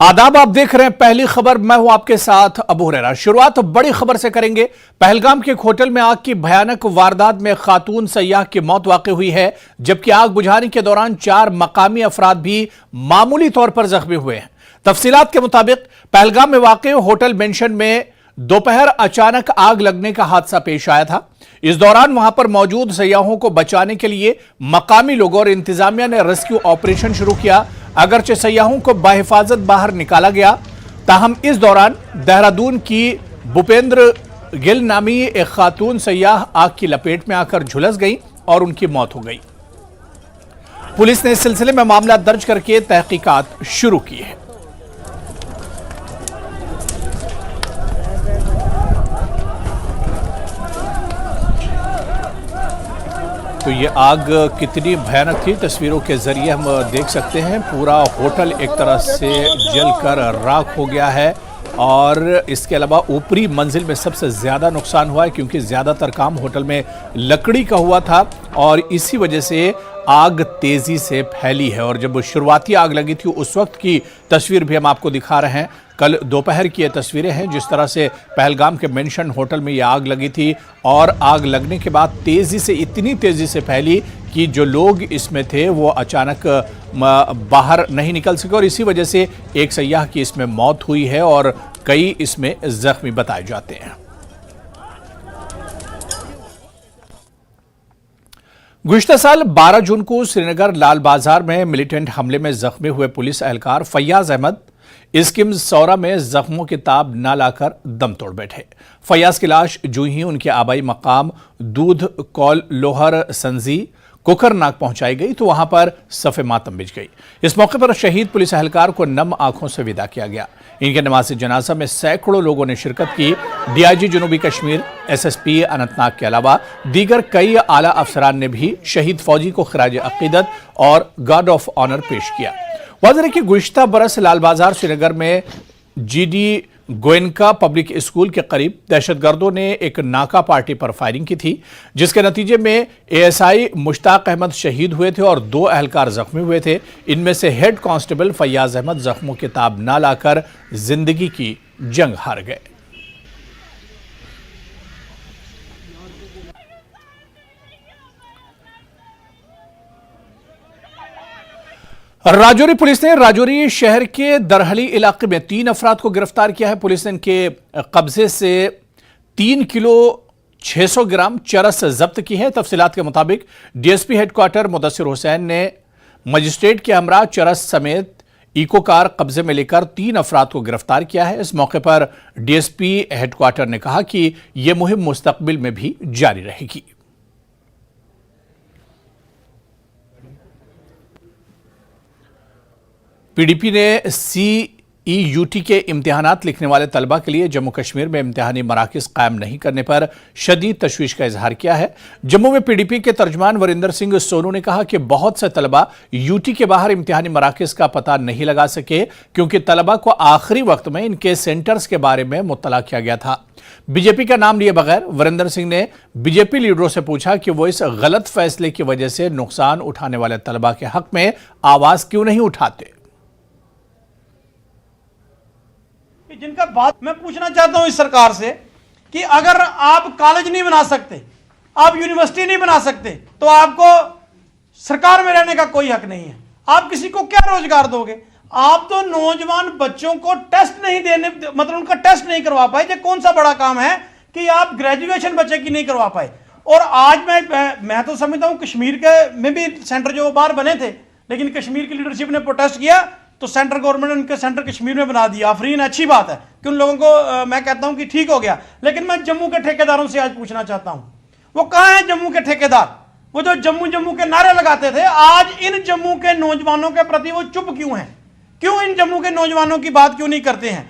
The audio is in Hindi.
आदाब, आप देख रहे हैं पहली खबर। मैं हूं आपके साथ अबू हुरैरा। शुरुआत बड़ी खबर से करेंगे। पहलगाम के एक होटल में आग की भयानक वारदात में खातून सयाह की मौत वाक़ई हुई है, जबकि आग बुझाने के दौरान 4 मकामी अफराद भी मामूली तौर पर जख्मी हुए हैं। तफसीलात के मुताबिक पहलगाम में वाक़ई होटल मेंशन में दोपहर अचानक आग लगने का हादसा पेश आया था। इस दौरान वहां पर मौजूद सयाहों को बचाने के लिए मकामी लोगों और इंतजामिया ने रेस्क्यू ऑपरेशन शुरू किया। अगरचे सयाहों को बाहिफाजत बाहर निकाला गया, ताहम इस दौरान देहरादून की भूपेंद्र गिल नामी एक खातून सयाह आग की लपेट में आकर झुलस गई और उनकी मौत हो गई। पुलिस ने इस सिलसिले में मामला दर्ज करके तहकीकात शुरू की है। तो ये आग कितनी भयानक थी, तस्वीरों के जरिए हम देख सकते हैं। पूरा होटल एक तरह से जलकर राख हो गया है और इसके अलावा ऊपरी मंजिल में सबसे ज़्यादा नुकसान हुआ है, क्योंकि ज़्यादातर काम होटल में लकड़ी का हुआ था और इसी वजह से आग तेज़ी से फैली है। और जब शुरुआती आग लगी थी उस वक्त की तस्वीर भी हम आपको दिखा रहे हैं। कल दोपहर की ये तस्वीरें हैं, जिस तरह से पहलगाम के मेंशन होटल में ये आग लगी थी और आग लगने के बाद तेज़ी से, इतनी तेज़ी से फैली कि जो लोग इसमें थे वो अचानक बाहर नहीं निकल सके और इसी वजह से एक सयाह की इसमें मौत हुई है और कई इसमें जख्मी बताए जाते हैं। गुज़िश्ता साल 12 जून को श्रीनगर लाल बाजार में मिलिटेंट हमले में जख्मी हुए पुलिस एहलकार फैयाज अहमद इस्किम्स सौरा में जख्मों की ताब न लाकर दम तोड़ बैठे। फैयाज की लाश जो ही उनके आबाई मकाम दूध कौल लोहर संजी कुकरनाग पहुंचाई गई तो वहां पर सफ़े मातम बिछ गई। इस मौके पर शहीद पुलिस एहलकार को नम आंखों से विदा किया गया। इनके नमाज़े जनाजा में सैकड़ों लोगों ने शिरकत की। डीआईजी जनूबी कश्मीर, एसएसपी अनंतनाग के अलावा दीगर कई आला अफसरान ने भी शहीद फौजी को खिराज अकीदत और गार्ड ऑफ ऑनर पेश किया। वाज़ेह है कि गुज़िश्ता बरस लाल बाजार श्रीनगर में जीडी गोयनका पब्लिक स्कूल के करीब दहशतगर्दों ने एक नाका पार्टी पर फायरिंग की थी, जिसके नतीजे में एएसआई मुश्ताक अहमद शहीद हुए थे और 2 एहलकार जख्मी हुए थे। इनमें से हेड कांस्टेबल फैयाज अहमद जख्मों की ताब न लाकर जिंदगी की जंग हार गए। राजौरी पुलिस ने राजौरी शहर के दरहली इलाके में 3 अफराद को गिरफ्तार किया है। पुलिस ने इनके कब्जे से 3 किलो 600 ग्राम चरस जब्त की है। तफसीलात के मुताबिक डीएसपी हेडक्वार्टर मुदस्सिर हुसैन ने मजिस्ट्रेट के हमरा चरस समेत इको कार कब्जे में लेकर 3 अफराद को गिरफ्तार किया है। इस मौके पर डीएसपी हेडक्वार्टर ने कहा कि यह मुहिम मुस्तकबिल में भी जारी रहेगी। पीडीपी ने सीईयूटी के इम्तिहानात लिखने वाले तलबा के लिए जम्मू कश्मीर में इम्तिहानी मराकिज कायम नहीं करने पर शदीद तशवीश का इजहार किया है। जम्मू में पीडीपी के तर्जमान वरिंदर सिंह सोनू ने कहा कि बहुत से तलबा यूटी के बाहर इम्तिहानी मराकिज का पता नहीं लगा सके, क्योंकि तलबा को आखिरी वक्त में इनके सेंटर्स के बारे में मुत्तला किया गया था। बीजेपी का नाम लिए बगैर वरिंदर सिंह ने बीजेपी लीडरों से पूछा कि वो इस गलत फैसले की वजह से नुकसान उठाने वाले तलबा के हक में आवाज क्यों नहीं उठाते। जिनका बात मैं पूछना चाहता हूं इस सरकार से कि अगर आप कॉलेज नहीं बना सकते, आप यूनिवर्सिटी नहीं बना सकते, तो आपको सरकार में रहने का कोई हक नहीं है। आप किसी को क्या रोजगार दोगे? आप तो नौजवान बच्चों को टेस्ट नहीं देने, मतलब उनका टेस्ट नहीं करवा पाए। ये कौन सा बड़ा काम है कि आप ग्रेजुएशन बच्चे की नहीं करवा पाए। और आज मैं तो समझता हूं कश्मीर के में भी सेंटर जो बाहर बने थे, लेकिन कश्मीर की लीडरशिप ने प्रोटेस्ट किया तो सेंट्रल गवर्नमेंट ने उनके सेंटर कश्मीर में बना दिया। आफरीन, अच्छी बात है कि उन लोगों को मैं कहता हूं कि ठीक हो गया। लेकिन मैं जम्मू के ठेकेदारों से आज पूछना चाहता हूं, वो कहां हैं जम्मू के ठेकेदार? वो जो जम्मू जम्मू के नारे लगाते थे, आज इन जम्मू के नौजवानों के प्रति वो चुप क्यों हैं? क्यों इन जम्मू के नौजवानों की बात क्यों नहीं करते हैं?